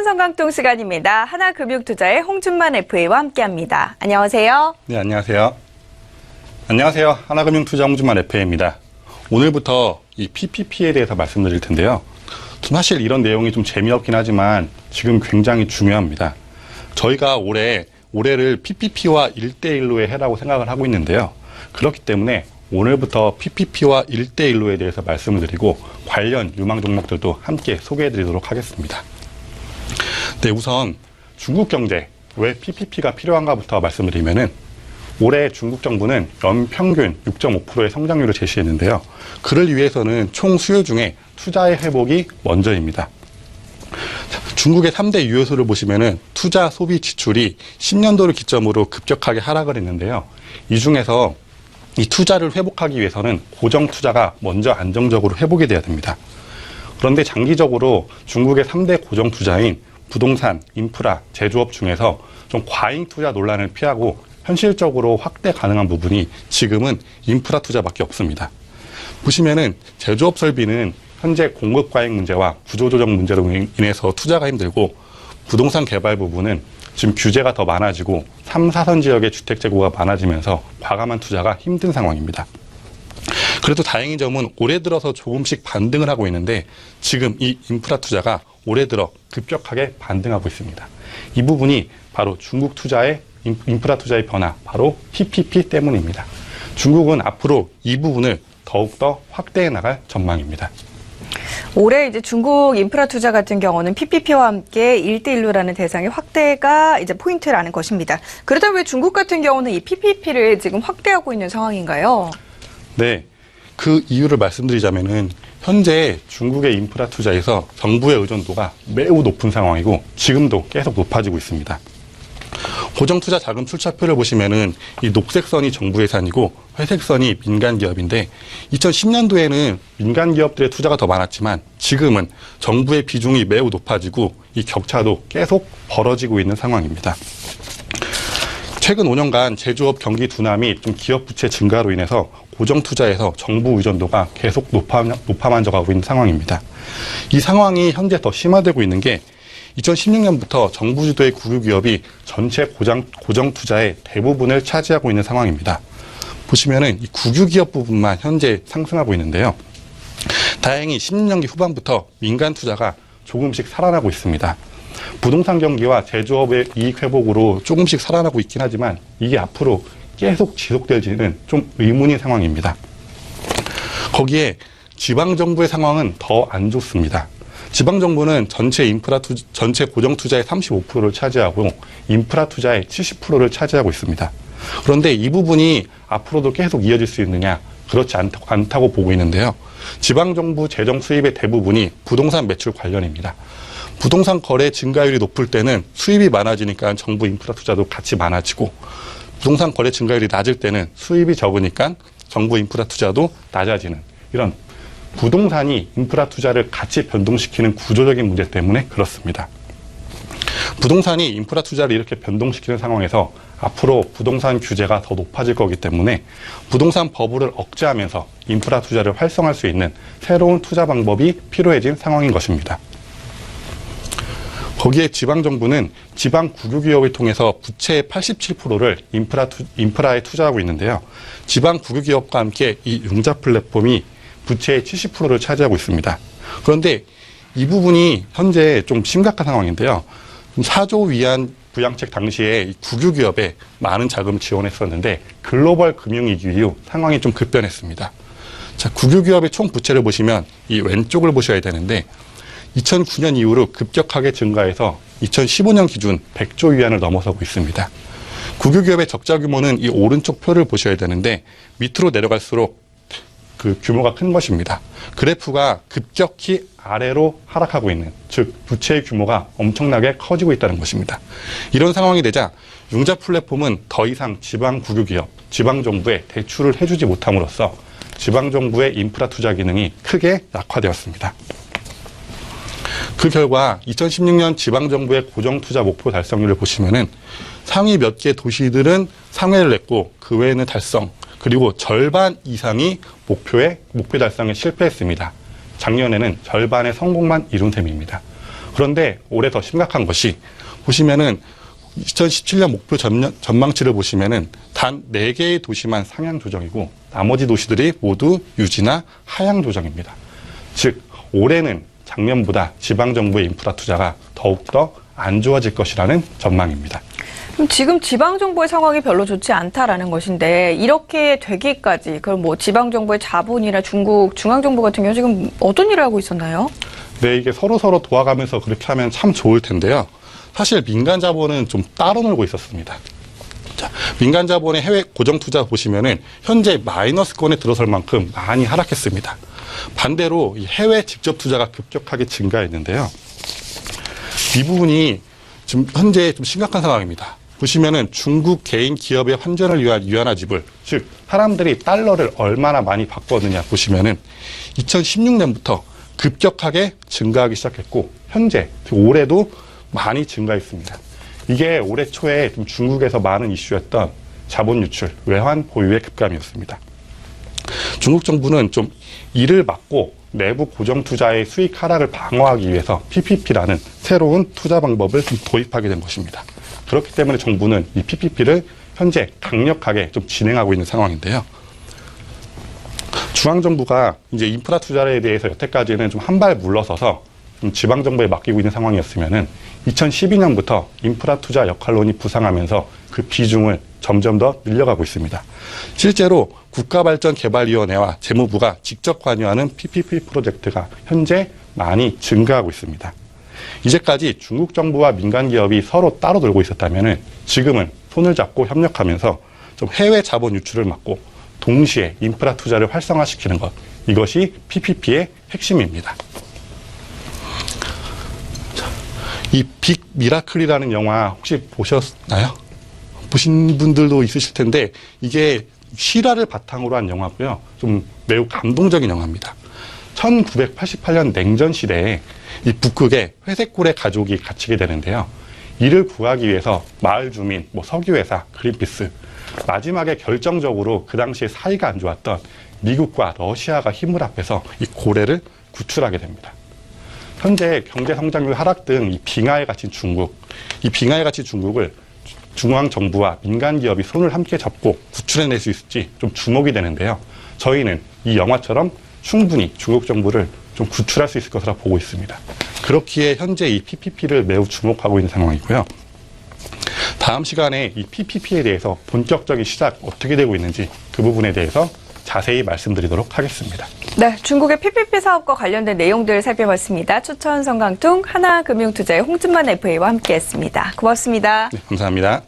신한성강동 시간입니다. 하나금융투자의 홍준만 FA와 함께합니다. 안녕하세요. 네, 안녕하세요. 안녕하세요. 하나금융투자 홍준만 FA입니다. 오늘부터 이 PPP에 대해서 말씀드릴 텐데요. 사실 이런 내용이 좀 재미없긴 하지만 지금 굉장히 중요합니다. 저희가 올해를 PPP와 1대1로의 해라고 생각을 하고 있는데요. 그렇기 때문에 오늘부터 PPP와 1대1로에 대해서 말씀을 드리고 관련 유망 종목들도 함께 소개해 드리도록 하겠습니다. 네, 우선 중국 경제, 왜 PPP가 필요한가부터 말씀드리면은 올해 중국 정부는 연평균 6.5%의 성장률을 제시했는데요. 그를 위해서는 총 수요 중에 투자의 회복이 먼저입니다. 중국의 3대 유효소를 보시면은 투자, 소비, 지출이 10년도를 기점으로 급격하게 하락을 했는데요. 이 중에서 이 투자를 회복하기 위해서는 고정 투자가 먼저 안정적으로 회복이 돼야 됩니다. 그런데 장기적으로 중국의 3대 고정 투자인 부동산, 인프라, 제조업 중에서 좀 과잉 투자 논란을 피하고 현실적으로 확대 가능한 부분이 지금은 인프라 투자밖에 없습니다. 보시면은 제조업 설비는 현재 공급 과잉 문제와 구조조정 문제로 인해서 투자가 힘들고, 부동산 개발 부분은 지금 규제가 더 많아지고 3, 4선 지역의 주택 재고가 많아지면서 과감한 투자가 힘든 상황입니다. 그래도 다행인 점은 올해 들어서 조금씩 반등을 하고 있는데, 지금 이 인프라 투자가 올해 들어 급격하게 반등하고 있습니다. 이 부분이 바로 중국 투자의 인프라 투자의 변화, 바로 PPP 때문입니다. 중국은 앞으로 이 부분을 더욱더 확대해 나갈 전망입니다. 올해 이제 중국 인프라 투자 같은 경우는 PPP와 함께 1대1로라는 대상의 확대가 이제 포인트라는 것입니다. 그렇다면 왜 중국 같은 경우는 이 PPP를 지금 확대하고 있는 상황인가요? 네. 그 이유를 말씀드리자면은 현재 중국의 인프라 투자에서 정부의 의존도가 매우 높은 상황이고 지금도 계속 높아지고 있습니다. 고정투자 자금 출처표를 보시면은 이 녹색선이 정부 예산이고 회색선이 민간 기업인데, 2010년도에는 민간 기업들의 투자가 더 많았지만 지금은 정부의 비중이 매우 높아지고 이 격차도 계속 벌어지고 있는 상황입니다. 최근 5년간 제조업 경기 둔함이 좀 기업 부채 증가로 인해서 고정 투자에서 정부 의존도가 계속 높아만 져가고 있는 상황입니다. 이 상황이 현재 더 심화되고 있는 게 2016년부터 정부 주도의 국유기업이 전체 고정 투자의 대부분을 차지하고 있는 상황입니다. 보시면은 이 국유기업 부분만 현재 상승하고 있는데요. 다행히 16년기 후반부터 민간 투자가 조금씩 살아나고 있습니다. 부동산 경기와 제조업의 이익 회복으로 조금씩 살아나고 있긴 하지만 이게 앞으로 계속 지속될지는 좀 의문인 상황입니다. 거기에 지방정부의 상황은 더 안 좋습니다. 지방정부는 전체 고정 투자의 35%를 차지하고 인프라 투자의 70%를 차지하고 있습니다. 그런데 이 부분이 앞으로도 계속 이어질 수 있느냐? 그렇지 않다고 보고 있는데요. 지방정부 재정 수입의 대부분이 부동산 매출 관련입니다. 부동산 거래 증가율이 높을 때는 수입이 많아지니까 정부 인프라 투자도 같이 많아지고, 부동산 거래 증가율이 낮을 때는 수입이 적으니까 정부 인프라 투자도 낮아지는, 이런 부동산이 인프라 투자를 같이 변동시키는 구조적인 문제 때문에 그렇습니다. 부동산이 인프라 투자를 이렇게 변동시키는 상황에서 앞으로 부동산 규제가 더 높아질 거기 때문에 부동산 버블을 억제하면서 인프라 투자를 활성화할 수 있는 새로운 투자 방법이 필요해진 상황인 것입니다. 거기에 지방정부는 지방 국유기업을 통해서 부채의 87%를 인프라에 투자하고 있는데요. 지방 국유기업과 함께 이 융자 플랫폼이 부채의 70%를 차지하고 있습니다. 그런데 이 부분이 현재 좀 심각한 상황인데요. 4조 위안 부양책 당시에 국유기업에 많은 자금을 지원했었는데 글로벌 금융위기 이후 상황이 좀 급변했습니다. 자, 국유기업의 총 부채를 보시면 이 왼쪽을 보셔야 되는데 2009년 이후로 급격하게 증가해서 2015년 기준 100조 위안을 넘어서고 있습니다. 국유기업의 적자 규모는 이 오른쪽 표를 보셔야 되는데 밑으로 내려갈수록 그 규모가 큰 것입니다. 그래프가 급격히 아래로 하락하고 있는, 즉 부채의 규모가 엄청나게 커지고 있다는 것입니다. 이런 상황이 되자 융자 플랫폼은 더 이상 지방 국유기업, 지방정부에 대출을 해주지 못함으로써 지방정부의 인프라 투자 기능이 크게 약화되었습니다. 그 결과 2016년 지방정부의 고정투자 목표 달성률을 보시면은 상위 몇 개 도시들은 상회를 냈고 그 외에는 달성, 그리고 절반 이상이 목표 달성에 실패했습니다. 작년에는 절반의 성공만 이룬 셈입니다. 그런데 올해 더 심각한 것이 보시면은 2017년 목표 전망치를 보시면은 단 4개의 도시만 상향 조정이고 나머지 도시들이 모두 유지나 하향 조정입니다. 즉 올해는 작년보다 지방정부의 인프라 투자가 더욱더 안 좋아질 것이라는 전망입니다. 그럼 지금 지방정부의 상황이 별로 좋지 않다라는 것인데 이렇게 되기까지 그럼 뭐 지방정부의 자본이나 중국 중앙정부 같은 경우 지금 어떤 일을 하고 있었나요? 네, 이게 서로 도와가면서 그렇게 하면 참 좋을 텐데요. 사실 민간 자본은 좀 따로 놀고 있었습니다. 자, 민간 자본의 해외 고정 투자 보시면은 현재 마이너스권에 들어설 만큼 많이 하락했습니다. 반대로 이 해외 직접 투자가 급격하게 증가했는데요. 이 부분이 지금 현재 좀 심각한 상황입니다. 보시면은 중국 개인 기업의 환전을 위한 위안화 지불, 즉 사람들이 달러를 얼마나 많이 바꿨느냐 보시면은 2016년부터 급격하게 증가하기 시작했고 현재 올해도 많이 증가했습니다. 이게 올해 초에 좀 중국에서 많은 이슈였던 자본 유출, 외환 보유의 급감이었습니다. 중국 정부는 좀 이를 막고 내부 고정 투자의 수익 하락을 방어하기 위해서 PPP라는 새로운 투자 방법을 좀 도입하게 된 것입니다. 그렇기 때문에 정부는 이 PPP를 현재 강력하게 좀 진행하고 있는 상황인데요. 중앙정부가 이제 인프라 투자에 대해서 여태까지는 좀 한 발 물러서서 좀 지방정부에 맡기고 있는 상황이었으면은 2012년부터 인프라 투자 역할론이 부상하면서 그 비중을 점점 더 늘려가고 있습니다. 실제로 국가발전개발위원회와 재무부가 직접 관여하는 PPP 프로젝트가 현재 많이 증가하고 있습니다. 이제까지 중국 정부와 민간 기업이 서로 따로 놀고 있었다면은 지금은 손을 잡고 협력하면서 좀 해외 자본 유출을 막고 동시에 인프라 투자를 활성화시키는 것, 이것이 PPP의 핵심입니다. 이 빅 미라클이라는 영화 혹시 보셨나요? 보신 분들도 있으실 텐데 이게 실화를 바탕으로 한 영화고요. 좀 매우 감동적인 영화입니다. 1988년 냉전 시대에 이 북극에 회색고래 가족이 갇히게 되는데요. 이를 구하기 위해서 마을 주민, 석유회사, 그린피스, 마지막에 결정적으로 그 당시에 사이가 안 좋았던 미국과 러시아가 힘을 합해서 이 고래를 구출하게 됩니다. 현재 경제 성장률 하락 등 이 빙하에 갇힌 중국, 이 빙하에 갇힌 중국을 중앙 정부와 민간 기업이 손을 함께 잡고 구출해낼 수 있을지 좀 주목이 되는데요. 저희는 이 영화처럼 충분히 중국 정부를 좀 구출할 수 있을 것으로 보고 있습니다. 그렇기에 현재 이 PPP를 매우 주목하고 있는 상황이고요. 다음 시간에 이 PPP에 대해서 본격적인 시작 어떻게 되고 있는지 그 부분에 대해서 자세히 말씀드리도록 하겠습니다. 네, 중국의 PPP 사업과 관련된 내용들 살펴봤습니다. 추천 성강통 하나금융투자의 홍준만 FA와 함께했습니다. 고맙습니다. 네, 감사합니다.